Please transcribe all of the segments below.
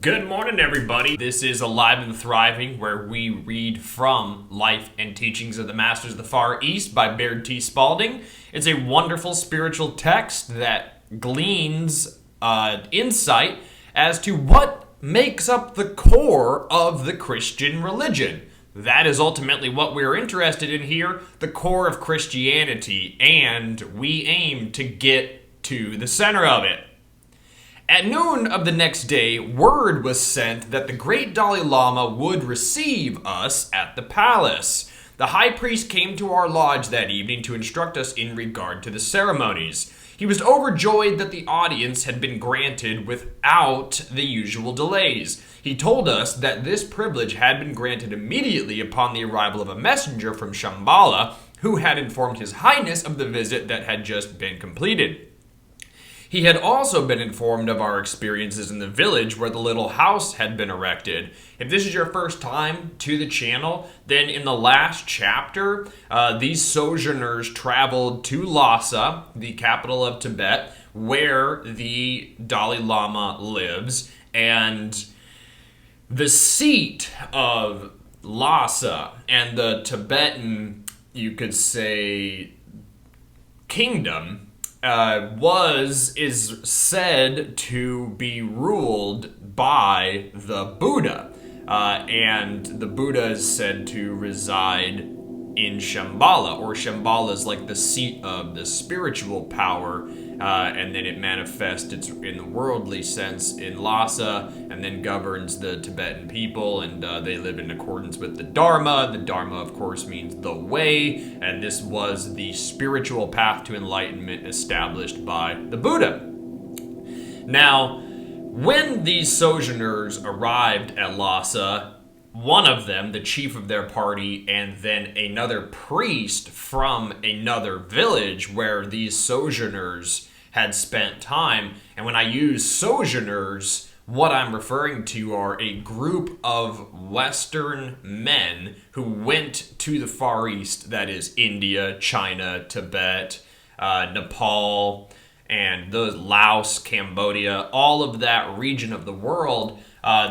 Good morning, everybody. This is Alive and Thriving, where we read from Life and Teachings of the Masters of the Far East by Baird T. Spalding. It's a wonderful spiritual text that gleans insight as to what makes up the core of the Christian religion. That is ultimately what we're interested in here, the core of Christianity, and we aim to get to the center of it. At noon of the next day, word was sent that the great Dalai Lama would receive us at the palace. The high priest came to our lodge that evening to instruct us in regard to the ceremonies. He was overjoyed that the audience had been granted without the usual delays. He told us that this privilege had been granted immediately upon the arrival of a messenger from Shambhala, who had informed His Highness of the visit that had just been completed. He had also been informed of our experiences in the village where the little house had been erected. If this is your first time to the channel, then in the last chapter, these sojourners traveled to Lhasa, the capital of Tibet, where the Dalai Lama lives. And the seat of Lhasa and the Tibetan, you could say, kingdom, is said to be ruled by the Buddha. And the Buddha is said to reside in Shambhala, or Shambhala is like the seat of the spiritual power, and then it manifests in the worldly sense in Lhasa, and then governs the Tibetan people, and they live in accordance with the Dharma. The Dharma, of course, means the way, and this was the spiritual path to enlightenment established by the Buddha. Now, when these sojourners arrived at Lhasa, one of them, the chief of their party, and then another priest from another village where these sojourners had spent time. And when I use sojourners, what I'm referring to are a group of Western men who went to the Far East, that is India, China, Tibet, Nepal, and the Laos, Cambodia, all of that region of the world.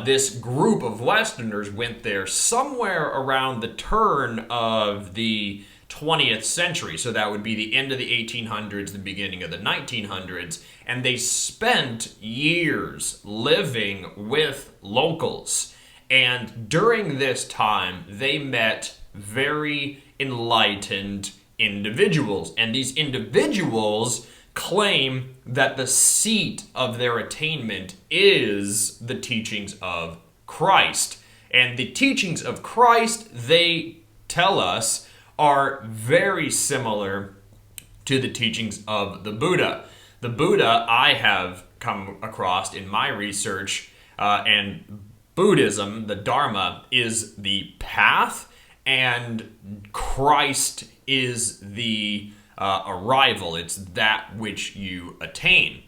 This group of Westerners went there somewhere around the turn of the 20th century. So that would be the end of the 1800s, the beginning of the 1900s. And they spent years living with locals. And during this time, they met very enlightened individuals. And these individuals claim that the seat of their attainment is the teachings of Christ. And the teachings of Christ, they tell us, are very similar to the teachings of the Buddha. The Buddha I have come across in my research, and Buddhism, the Dharma, is the path, and Christ is the arrival. It's that which you attain.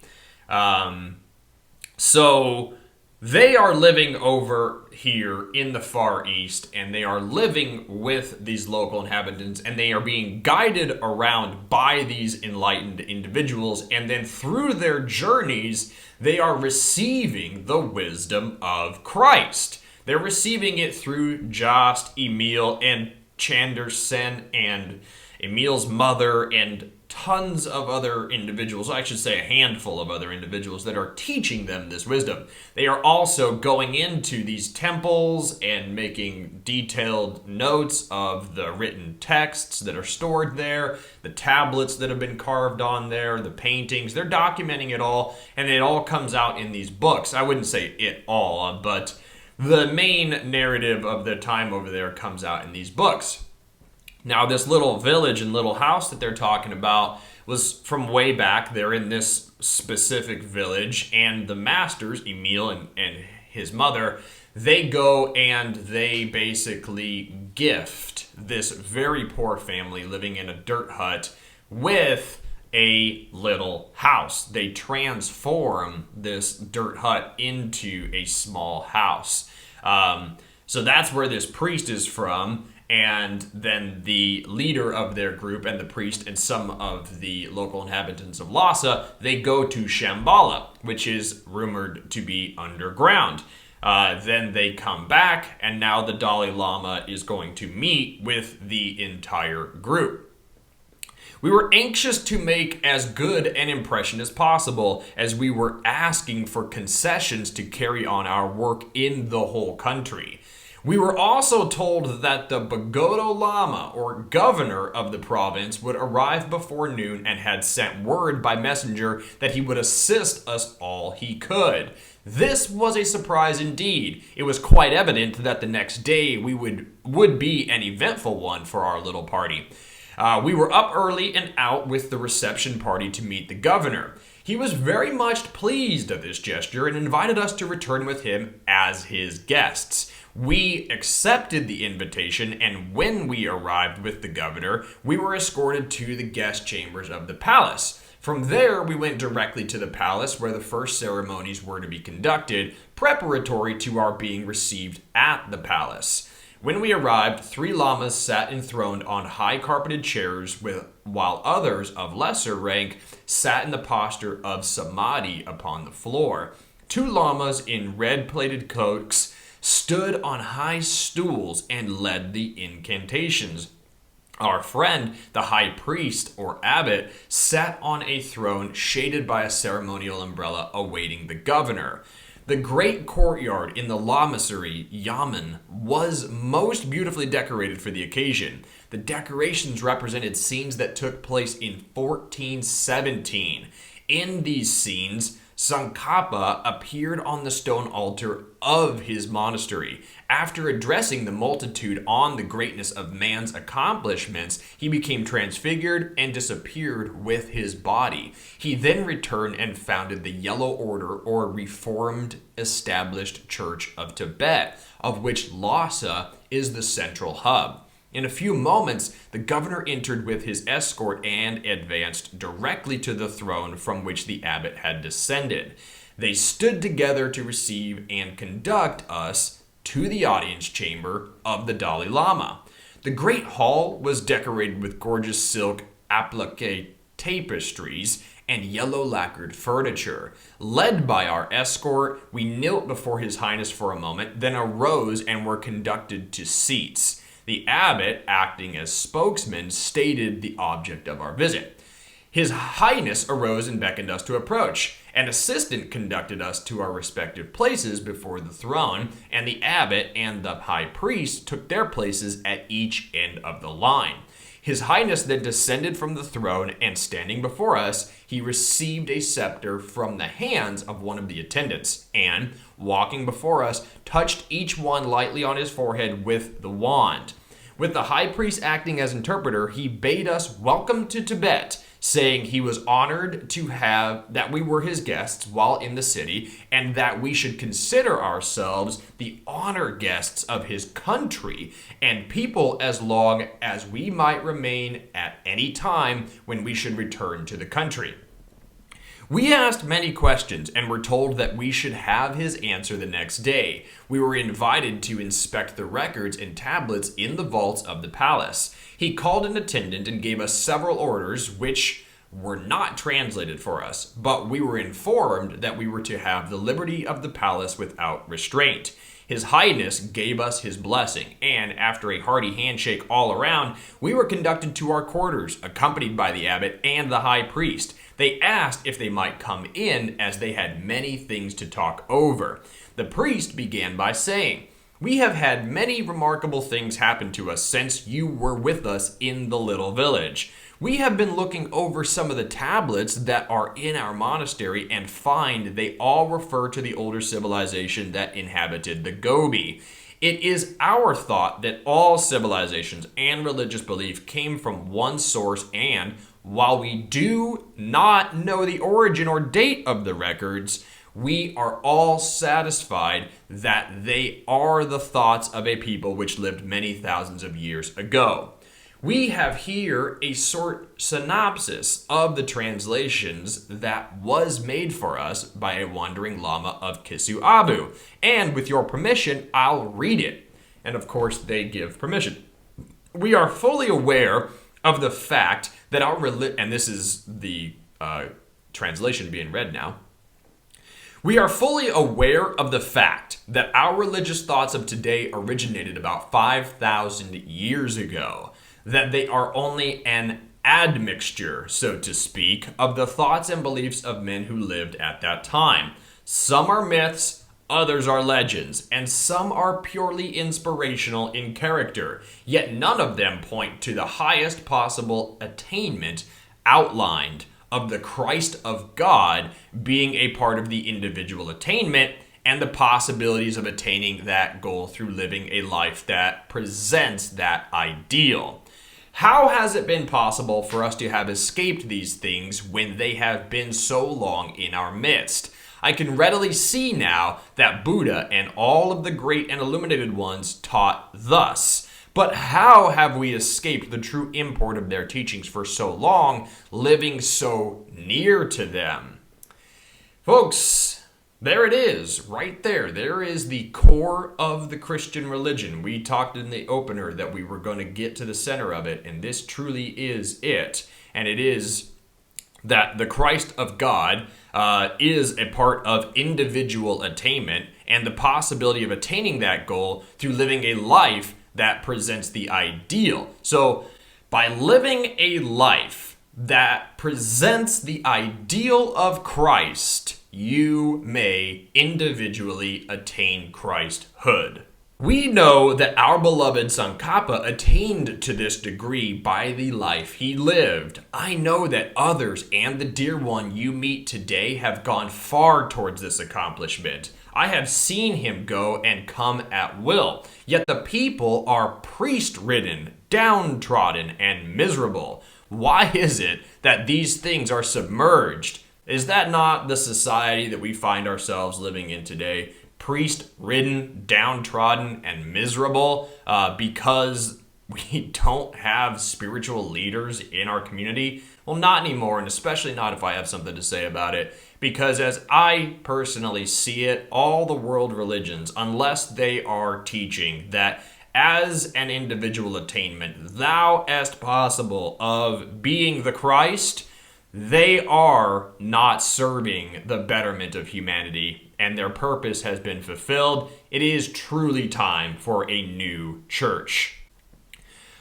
So they are living over here in the Far East, and they are living with these local inhabitants, and they are being guided around by these enlightened individuals, and then through their journeys, they are receiving the wisdom of Christ. They're receiving it through Jost, Emil, and Chander Sen, and Emil's mother, and tons of other individuals, I should say a handful of other individuals that are teaching them this wisdom. They are also going into these temples and making detailed notes of the written texts that are stored there, the tablets that have been carved on there, the paintings. They're documenting it all, and it all comes out in these books. I wouldn't say it all, but the main narrative of the time over there comes out in these books. Now, this little village and little house that they're talking about was from way back. They're in this specific village, and the masters, Emil and his mother, they go and they basically gift this very poor family living in a dirt hut with a little house. They transform this dirt hut into a small house. So that's where this priest is from. And then the leader of their group and the priest and some of the local inhabitants of Lhasa, they go to Shambhala, which is rumored to be underground. Then they come back, and now the Dalai Lama is going to meet with the entire group. We were anxious to make as good an impression as possible, as we were asking for concessions to carry on our work in the whole country. We were also told that the Pagoda Lama, or governor of the province, would arrive before noon and had sent word by messenger that he would assist us all he could. This was a surprise indeed. It was quite evident that the next day would be an eventful one for our little party. We were up early and out with the reception party to meet the governor. He was very much pleased at this gesture and invited us to return with him as his guests. We accepted the invitation, and when we arrived with the governor, we were escorted to the guest chambers of the palace. From there, we went directly to the palace where the first ceremonies were to be conducted, preparatory to our being received at the palace. When we arrived, 3 lamas sat enthroned on high carpeted chairs, while others of lesser rank sat in the posture of samadhi upon the floor. 2 lamas in red-plated cloaks stood on high stools and led the incantations. Our friend, the high priest or abbot, sat on a throne shaded by a ceremonial umbrella awaiting the governor. The Great Courtyard in the Lamasery, Yamen, was most beautifully decorated for the occasion. The decorations represented scenes that took place in 1417. In these scenes, Tsongkhapa appeared on the stone altar of his monastery. After addressing the multitude on the greatness of man's accomplishments, he became transfigured and disappeared with his body. He then returned and founded the Yellow Order, or Reformed Established Church of Tibet, of which Lhasa is the central hub. In a few moments, the governor entered with his escort and advanced directly to the throne from which the abbot had descended. They stood together to receive and conduct us to the audience chamber of the Dalai Lama. The great hall was decorated with gorgeous silk applique tapestries and yellow lacquered furniture. Led by our escort, we knelt before His Highness for a moment, then arose and were conducted to seats. The abbot, acting as spokesman, stated the object of our visit. His Highness arose and beckoned us to approach. An assistant conducted us to our respective places before the throne, and the abbot and the high priest took their places at each end of the line. His Highness then descended from the throne, and standing before us, he received a scepter from the hands of one of the attendants, and, walking before us, touched each one lightly on his forehead with the wand. With the high priest acting as interpreter, he bade us welcome to Tibet, saying he was honored to have that we were his guests while in the city, and that we should consider ourselves the honor guests of his country and people as long as we might remain at any time when we should return to the country. We asked many questions and were told that we should have his answer the next day. We were invited to inspect the records and tablets in the vaults of the palace. He called an attendant and gave us several orders which were not translated for us, but we were informed that we were to have the liberty of the palace without restraint. His Highness gave us his blessing, and after a hearty handshake all around, we were conducted to our quarters, accompanied by the abbot and the high priest. They asked if they might come in, as they had many things to talk over. The priest began by saying, "We have had many remarkable things happen to us since you were with us in the little village. We have been looking over some of the tablets that are in our monastery and find they all refer to the older civilization that inhabited the Gobi. It is our thought that all civilizations and religious belief came from one source, and while we do not know the origin or date of the records, we are all satisfied that they are the thoughts of a people which lived many thousands of years ago. We have here a short synopsis of the translations that was made for us by a wandering lama of Kisu Abu, and with your permission, I'll read it." And of course, they give permission. "We are fully aware of the fact that our religion," and this is the translation being read now, We are fully aware of the fact that our religious thoughts of today originated about 5,000 years ago, that they are only an admixture, so to speak, of the thoughts and beliefs of men who lived at that time. Some are myths, others are legends, and some are purely inspirational in character, yet none of them point to the highest possible attainment outlined of the Christ of God being a part of the individual attainment and the possibilities of attaining that goal through living a life that presents that ideal. How has it been possible for us to have escaped these things when they have been so long in our midst? I can readily see now that Buddha and all of the great and illuminated ones taught thus. But how have we escaped the true import of their teachings for so long, living so near to them? Folks, there it is, right there. There is the core of the Christian religion. We talked in the opener that we were going to get to the center of it, and this truly is it. And it is that the Christ of God is a part of individual attainment and the possibility of attaining that goal through living a life that presents the ideal. So by living a life that presents the ideal of Christ, you may individually attain Christhood. We know that our beloved Tsongkhapa attained to this degree by the life he lived. I know that others and the dear one you meet today have gone far towards this accomplishment. I have seen him go and come at will, yet the people are priest-ridden, downtrodden, and miserable. Why is it that these things are submerged? Is that not the society that we find ourselves living in today? Priest-ridden, downtrodden, and miserable because we don't have spiritual leaders in our community? Well, not anymore, and especially not if I have something to say about it. Because as I personally see it, all the world religions, unless they are teaching that as an individual attainment, thou est possible of being the Christ, they are not serving the betterment of humanity, and their purpose has been fulfilled. It is truly time for a new church.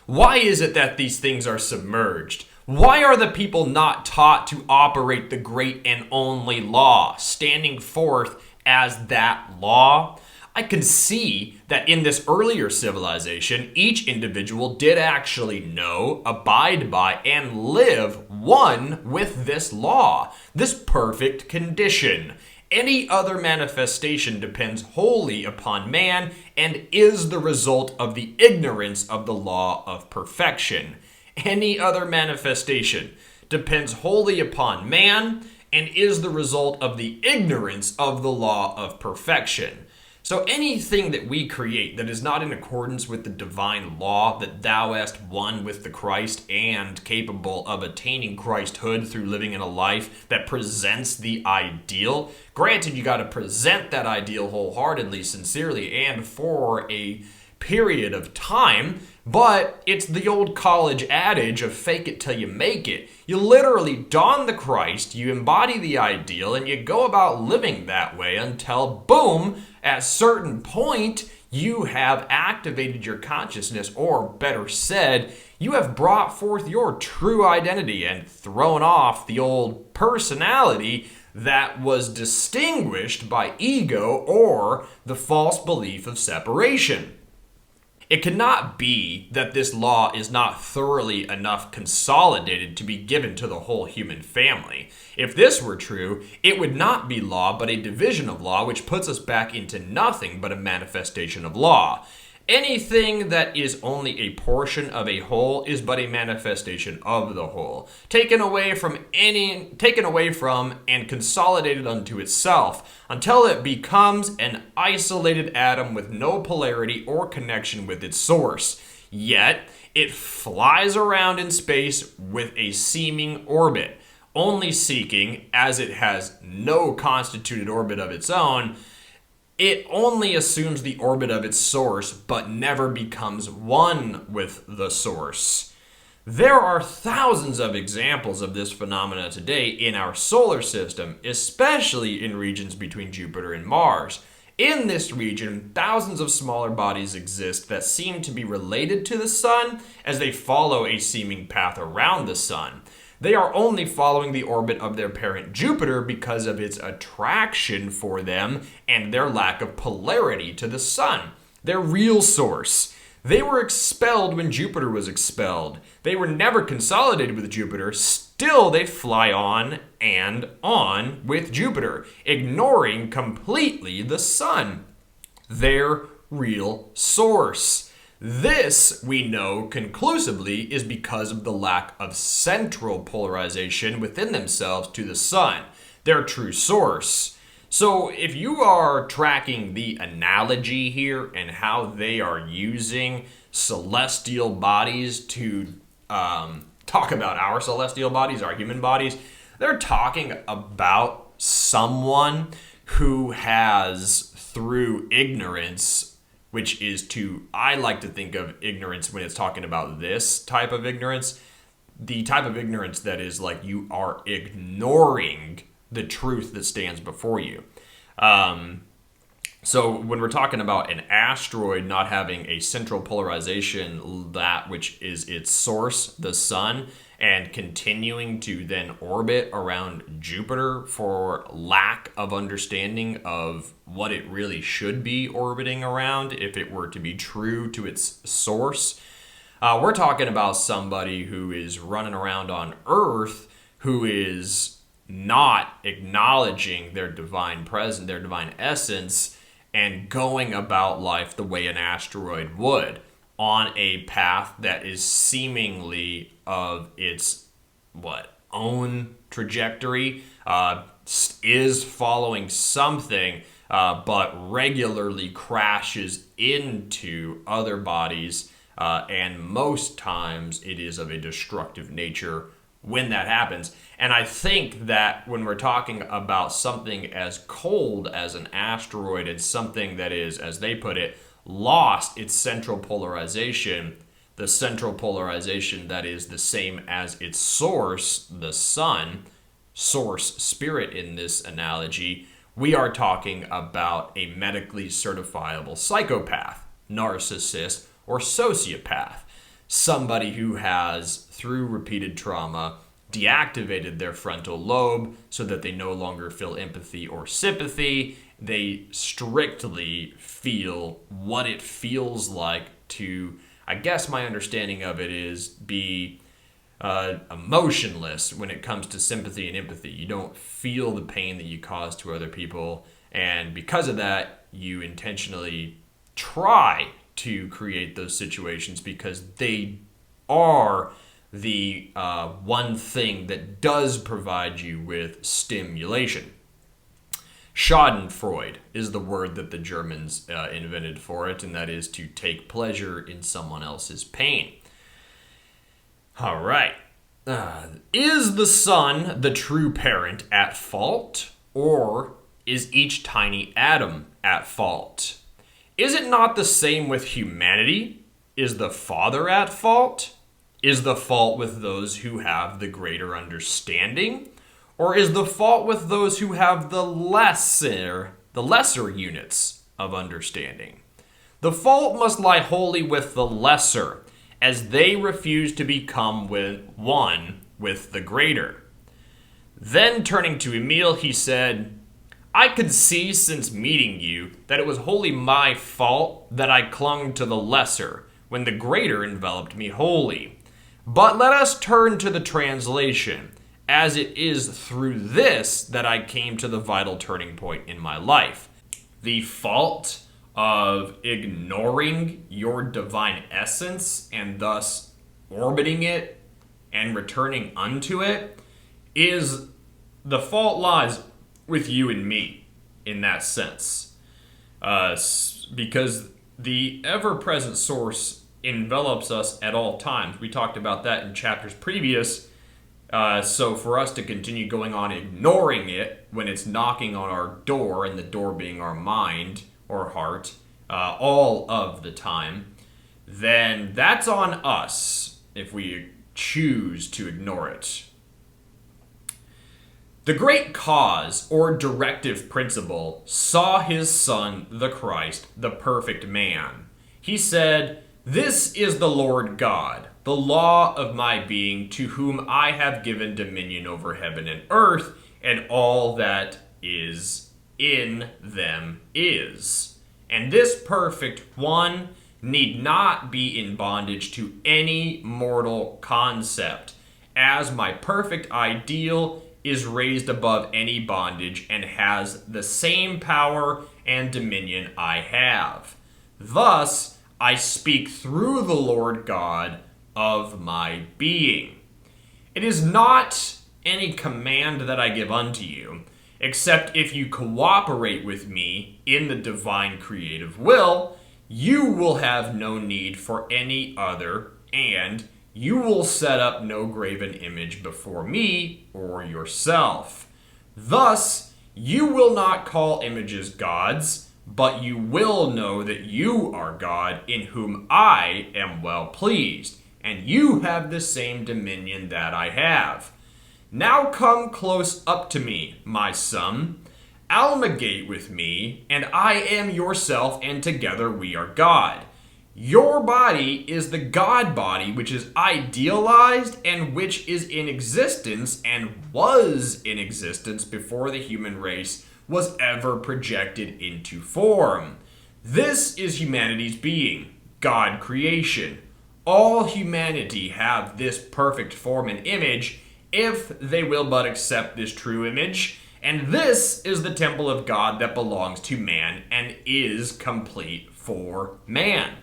Why is it that these things are submerged? Why are the people not taught to operate the great and only law, standing forth as that law? I can see that in this earlier civilization, each individual did actually know, abide by, and live one with this law, this perfect condition. Any other manifestation depends wholly upon man and is the result of the ignorance of the law of perfection. Any other manifestation depends wholly upon man and is the result of the ignorance of the law of perfection. So anything that we create that is not in accordance with the divine law, that thou est one with the Christ and capable of attaining Christhood through living in a life that presents the ideal, granted you got to present that ideal wholeheartedly, sincerely, and for a period of time, but it's the old college adage of fake it till you make it. You literally don the Christ, you embody the ideal, and you go about living that way until, boom, at a certain point, you have activated your consciousness, or better said, you have brought forth your true identity and thrown off the old personality that was distinguished by ego or the false belief of separation. It cannot be that this law is not thoroughly enough consolidated to be given to the whole human family. If this were true, it would not be law but a division of law, which puts us back into nothing but a manifestation of law. Anything that is only a portion of a whole is but a manifestation of the whole, taken away from and consolidated unto itself, until it becomes an isolated atom with no polarity or connection with its source. Yet, it flies around in space with a seeming orbit, only seeking, as it has no constituted orbit of its own, it only assumes the orbit of its source, but never becomes one with the source. There are thousands of examples of this phenomena today in our solar system, especially in regions between Jupiter and Mars. In this region, thousands of smaller bodies exist that seem to be related to the Sun as they follow a seeming path around the Sun. They are only following the orbit of their parent Jupiter because of its attraction for them and their lack of polarity to the Sun, their real source. They were expelled when Jupiter was expelled. They were never consolidated with Jupiter. Still, they fly on and on with Jupiter, ignoring completely the Sun, their real source. This, we know conclusively, is because of the lack of central polarization within themselves to the Sun, their true source. So if you are tracking the analogy here and how they are using celestial bodies to talk about our celestial bodies, our human bodies, they're talking about someone who has, through ignorance, which is I like to think of ignorance when it's talking about this type of ignorance, the type of ignorance that is like you are ignoring the truth that stands before you. So when we're talking about an asteroid not having a central polarization, that which is its source, the Sun, and continuing to then orbit around Jupiter for lack of understanding of what it really should be orbiting around if it were to be true to its source, we're talking about somebody who is running around on Earth who is not acknowledging their divine presence, their divine essence, and going about life the way an asteroid would, on a path that is seemingly of its own trajectory, is following something, but regularly crashes into other bodies, and most times it is of a destructive nature when that happens. And I think that when we're talking about something as cold as an asteroid and something that is, as they put it, lost its central polarization, the central polarization that is the same as its source, the Sun, source spirit in this analogy, we are talking about a medically certifiable psychopath, narcissist, or sociopath. Somebody who has, through repeated trauma, deactivated their frontal lobe so that they no longer feel empathy or sympathy. They strictly feel what it feels like to, I guess my understanding of it is, be emotionless when it comes to sympathy and empathy. You don't feel the pain that you cause to other people, and because of that, you intentionally try to create those situations because they are the one thing that does provide you with stimulation. Schadenfreude is the word that the Germans invented for it, and that is to take pleasure in someone else's pain. All right. Is the Sun the true parent at fault, or is each tiny atom at fault? Is it not the same with humanity? Is the Father at fault? Is the fault with those who have the greater understanding? Or is the fault with those who have the lesser units of understanding? The fault must lie wholly with the lesser, as they refuse to become one with the greater. Then turning to Emile, he said, I could see since meeting you that it was wholly my fault that I clung to the lesser when the greater enveloped me wholly. But let us turn to the translation, as it is through this that I came to the vital turning point in my life. The fault of ignoring your divine essence and thus orbiting it and returning unto it is the fault lies with you and me in that sense. Because the ever-present source envelops us at all times. We talked about that in chapters previous. So for us to continue going on ignoring it when it's knocking on our door, and the door being our mind or heart, all of the time, then that's on us if we choose to ignore it. The great cause, or directive principle, saw his Son, the Christ, the perfect man. He said, "This is the Lord God, the law of my being, to whom I have given dominion over heaven and earth, and all that is in them is. And this perfect one need not be in bondage to any mortal concept, as my perfect ideal is raised above any bondage and has the same power and dominion I have. Thus, I speak through the Lord God of my being. It is not any command that I give unto you, except if you cooperate with me in the divine creative will, you will have no need for any other, and you will set up no graven image before me or yourself. Thus, you will not call images gods, but you will know that you are God, in whom I am well pleased, and you have the same dominion that I have. Now come close up to me, my son. Amalgamate with me, and I am yourself, and together we are God. Your body is the God body, which is idealized and which is in existence and was in existence before the human race was ever projected into form. This is humanity's being, God creation. All humanity have this perfect form and image if they will but accept this true image. And this is the temple of God that belongs to man and is complete for man.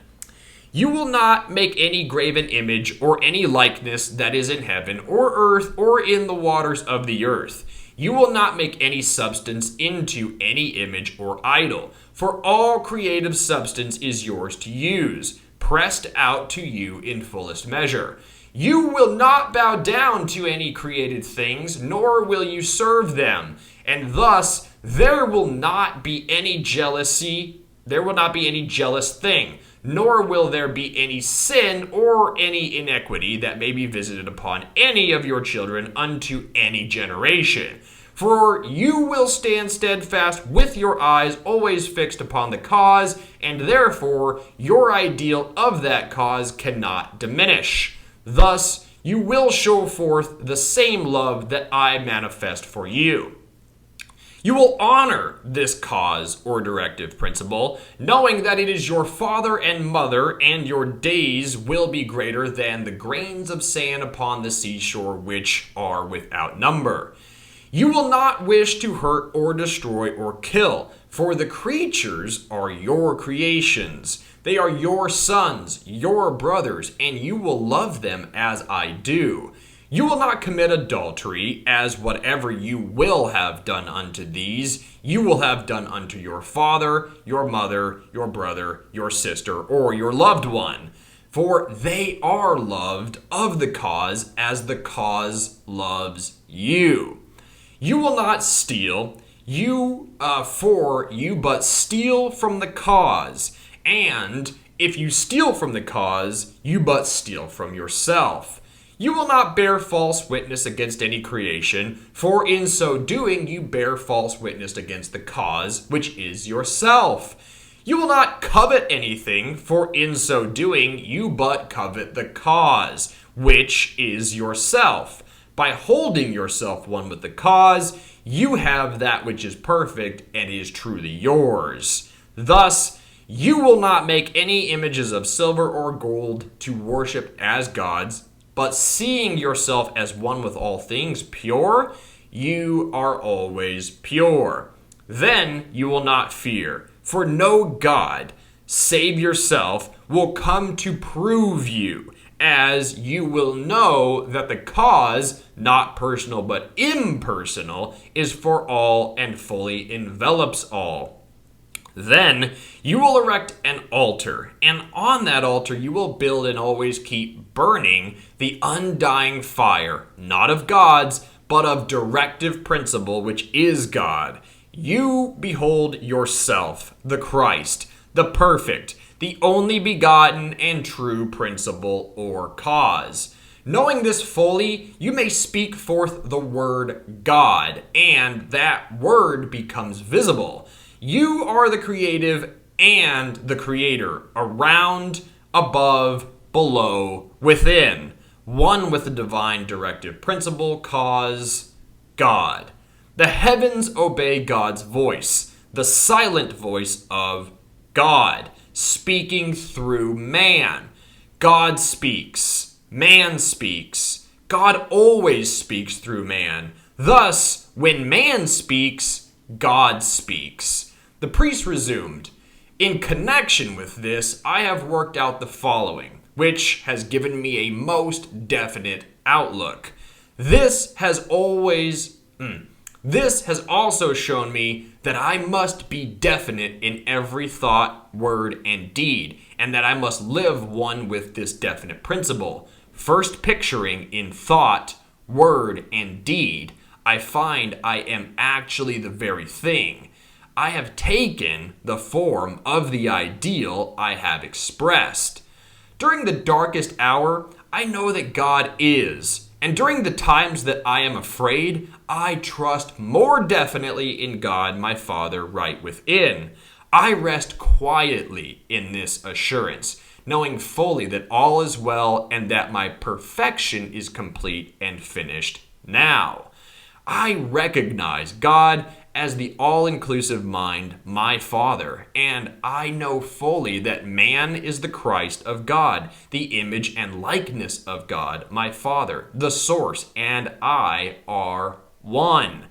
You will not make any graven image or any likeness that is in heaven or earth or in the waters of the earth. You will not make any substance into any image or idol, for all creative substance is yours to use, pressed out to you in fullest measure. You will not bow down to any created things, nor will you serve them. And thus, there will not be any jealousy, there will not be any jealous thing, nor will there be any sin or any iniquity that may be visited upon any of your children unto any generation. For you will stand steadfast with your eyes always fixed upon the cause, and therefore your ideal of that cause cannot diminish. Thus, you will show forth the same love that I manifest for you. You will honor this cause or directive principle, knowing that it is your father and mother, and your days will be greater than the grains of sand upon the seashore, which are without number. You will not wish to hurt or destroy or kill, for the creatures are your creations. They are your sons, your brothers, and you will love them as I do. You will not commit adultery, as whatever you will have done unto these, you will have done unto your father, your mother, your brother, your sister, or your loved one. For they are loved of the cause as the cause loves you. You will not steal, for you but steal from the cause. And if you steal from the cause, you but steal from yourself. You will not bear false witness against any creation, for in so doing you bear false witness against the cause, which is yourself. You will not covet anything, for in so doing you but covet the cause, which is yourself. By holding yourself one with the cause, you have that which is perfect and is truly yours. Thus, you will not make any images of silver or gold to worship as gods, but seeing yourself as one with all things pure, you are always pure. Then you will not fear, for no God, save yourself, will come to prove you, as you will know that the cause, not personal but impersonal, is for all and fully envelops all. Then you will erect an altar, and on that altar you will build and always keep burning the undying fire, not of gods, but of directive principle, which is God. You behold yourself, the Christ, the perfect, the only begotten and true principle or cause. Knowing this fully, you may speak forth the word God, and that word becomes visible. You are the creative and the creator, around, above, below, within, one with the divine directive principle, cause, God. The heavens obey God's voice, the silent voice of God, speaking through man. God speaks, man speaks. God always speaks through man. Thus, when man speaks, God speaks. The priest resumed, "In connection with this, I have worked out the following, which has given me a most definite outlook. This has also shown me that I must be definite in every thought, word, and deed, and that I must live one with this definite principle. First picturing in thought, word, and deed, I find I am actually the very thing. I have taken the form of the ideal I have expressed. During the darkest hour, I know that God is, and during the times that I am afraid, I trust more definitely in God, my Father, right within. I rest quietly in this assurance, knowing fully that all is well and that my perfection is complete and finished now. I recognize God as the all-inclusive mind, my Father, and I know fully that man is the Christ of God, the image and likeness of God, my Father, the source, and I are one.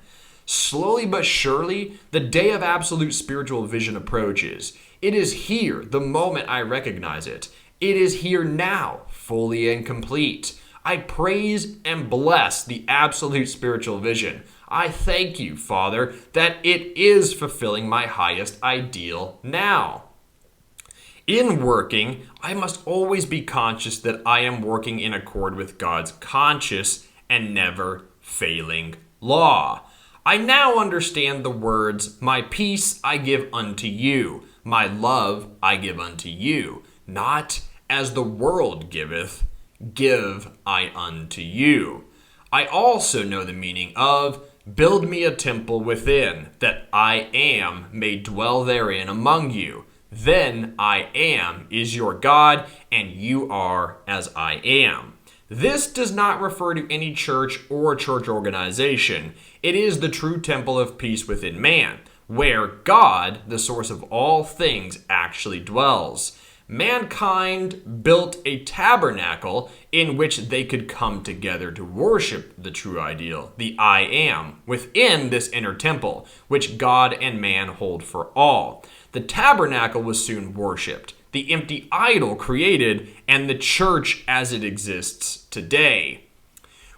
Slowly but surely, the day of absolute spiritual vision approaches. It is here, the moment I recognize it. It is here now, fully and complete. I praise and bless the absolute spiritual vision. I thank you, Father, that it is fulfilling my highest ideal now. In working, I must always be conscious that I am working in accord with God's conscious and never failing law. I now understand the words, my peace I give unto you, my love I give unto you, not as the world giveth, give I unto you. I also know the meaning of, build me a temple within, that I am may dwell therein among you. Then I am is your God, and you are as I am. This does not refer to any church or church organization. It is the true temple of peace within man, where God, the source of all things, actually dwells. Mankind built a tabernacle in which they could come together to worship the true ideal, the I am, within this inner temple, which God and man hold for all. The tabernacle was soon worshipped, the empty idol created, and the church as it exists today.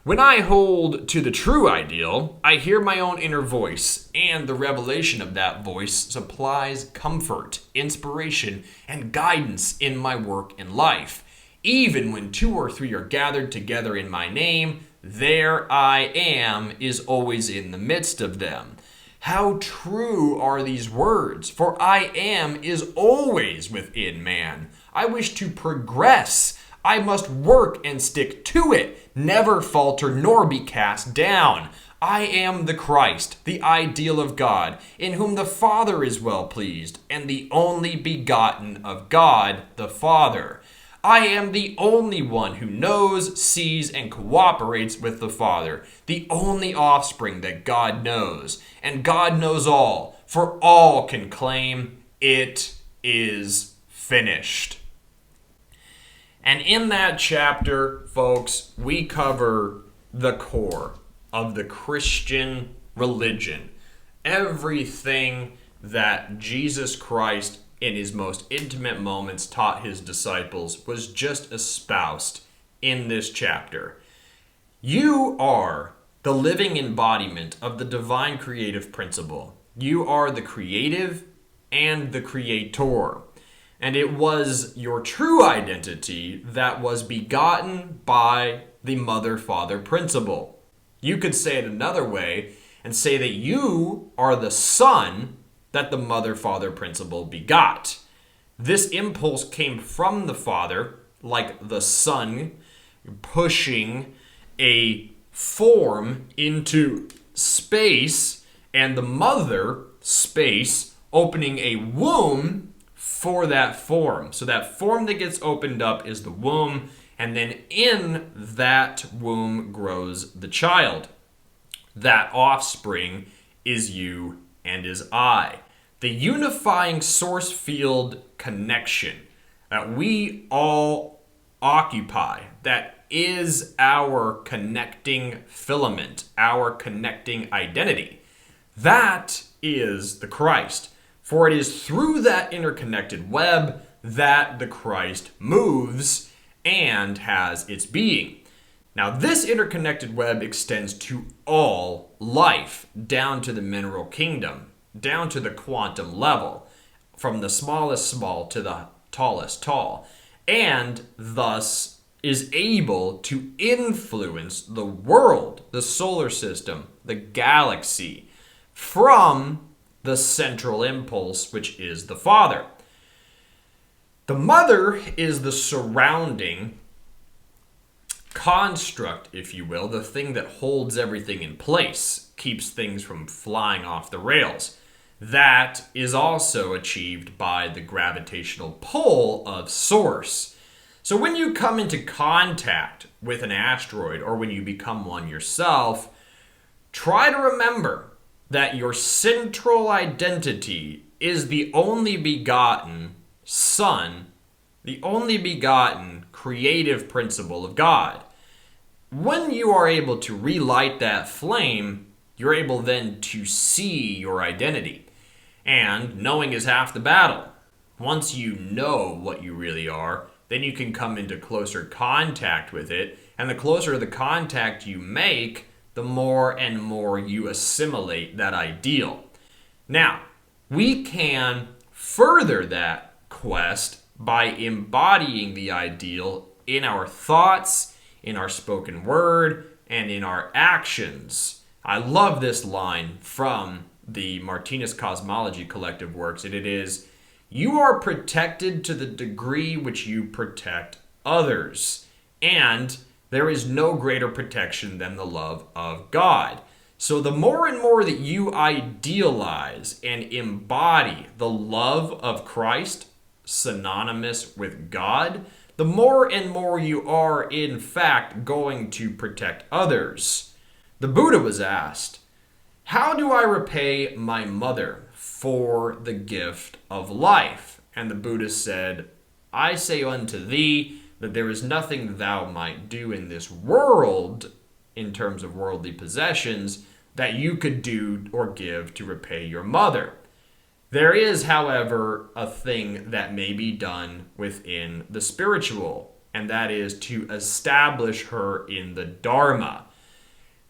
When I hold to the true ideal, I hear my own inner voice, and the revelation of that voice supplies comfort, inspiration, and guidance in my work and life. Even when 2 or 3 are gathered together in my name, there I am is always in the midst of them. How true are these words? For I am is always within man. I wish to progress. I must work and stick to it, never falter nor be cast down. I am the Christ, the ideal of God, in whom the Father is well pleased, and the only begotten of God, the Father. I am the only one who knows, sees, and cooperates with the Father, the only offspring that God knows. And God knows all, for all can claim it is finished. And in that chapter, folks, we cover the core of the Christian religion. Everything that Jesus Christ in his most intimate moments taught his disciples was just espoused in this chapter. You are the living embodiment of the divine creative principle. You are the creative and the creator. And it was your true identity that was begotten by the mother-father principle. You could say it another way and say that you are the son that the mother-father principle begot. This impulse came from the Father, like the Son pushing a form into space, and the mother, space, opening a womb for that form. So that form that gets opened up is the womb, and then in that womb grows the child. That offspring is you and is I. The unifying source field connection that we all occupy, that is our connecting filament, our connecting identity. That is the Christ. For it is through that interconnected web that the Christ moves and has its being. Now, this interconnected web extends to all life, down to the mineral kingdom, down to the quantum level, from the smallest small to the tallest tall, and thus is able to influence the world, the solar system, the galaxy, from the central impulse, which is the Father. The mother is the surrounding construct, if you will, the thing that holds everything in place, keeps things from flying off the rails. That is also achieved by the gravitational pull of Source. So when you come into contact with an asteroid, or when you become one yourself, try to remember that your central identity is the only begotten Son, the only begotten creative principle of God. When you are able to relight that flame, you're able then to see your identity. And knowing is half the battle. Once you know what you really are, then you can come into closer contact with it. And the closer the contact you make, the more and more you assimilate that ideal. Now, we can further that quest by embodying the ideal in our thoughts, in our spoken word, and in our actions. I love this line from the Martinez Cosmology Collective works, and it is, "You are protected to the degree which you protect others, and there is no greater protection than the love of God." So the more and more that you idealize and embody the love of Christ, synonymous with God, the more and more you are, in fact, going to protect others. The Buddha was asked, "How do I repay my mother for the gift of life?" And the Buddha said, "I say unto thee that there is nothing thou might do in this world, in terms of worldly possessions, that you could do or give to repay your mother. There is, however, a thing that may be done within the spiritual, and that is to establish her in the Dharma.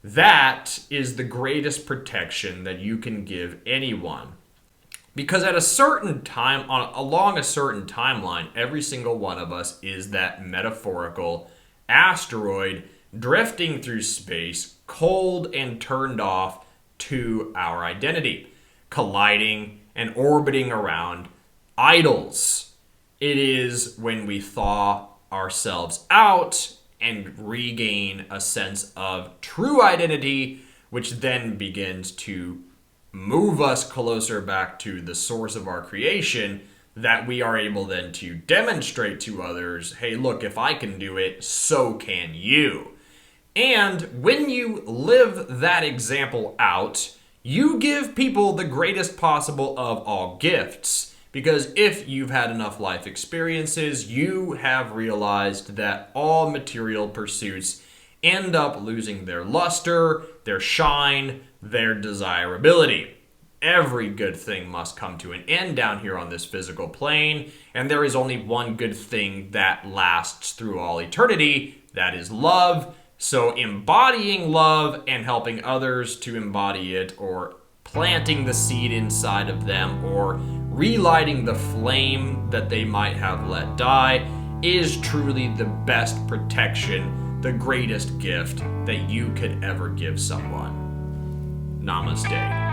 That is the greatest protection that you can give anyone. Because at a certain time, along a certain timeline, every single one of us is that metaphorical asteroid drifting through space, cold and turned off to our identity, colliding and orbiting around idols. It is when we thaw ourselves out and regain a sense of true identity, which then begins to move us closer back to the source of our creation, that we are able then to demonstrate to others, hey, look, if I can do it, so can you. And when you live that example out, you give people the greatest possible of all gifts. Because if you've had enough life experiences, you have realized that all material pursuits end up losing their luster, their shine, their desirability. Every good thing must come to an end down here on this physical plane, and there is only one good thing that lasts through all eternity, that is love. So embodying love and helping others to embody it, or planting the seed inside of them, or relighting the flame that they might have let die, is truly the best protection, the greatest gift that you could ever give someone. Namaste.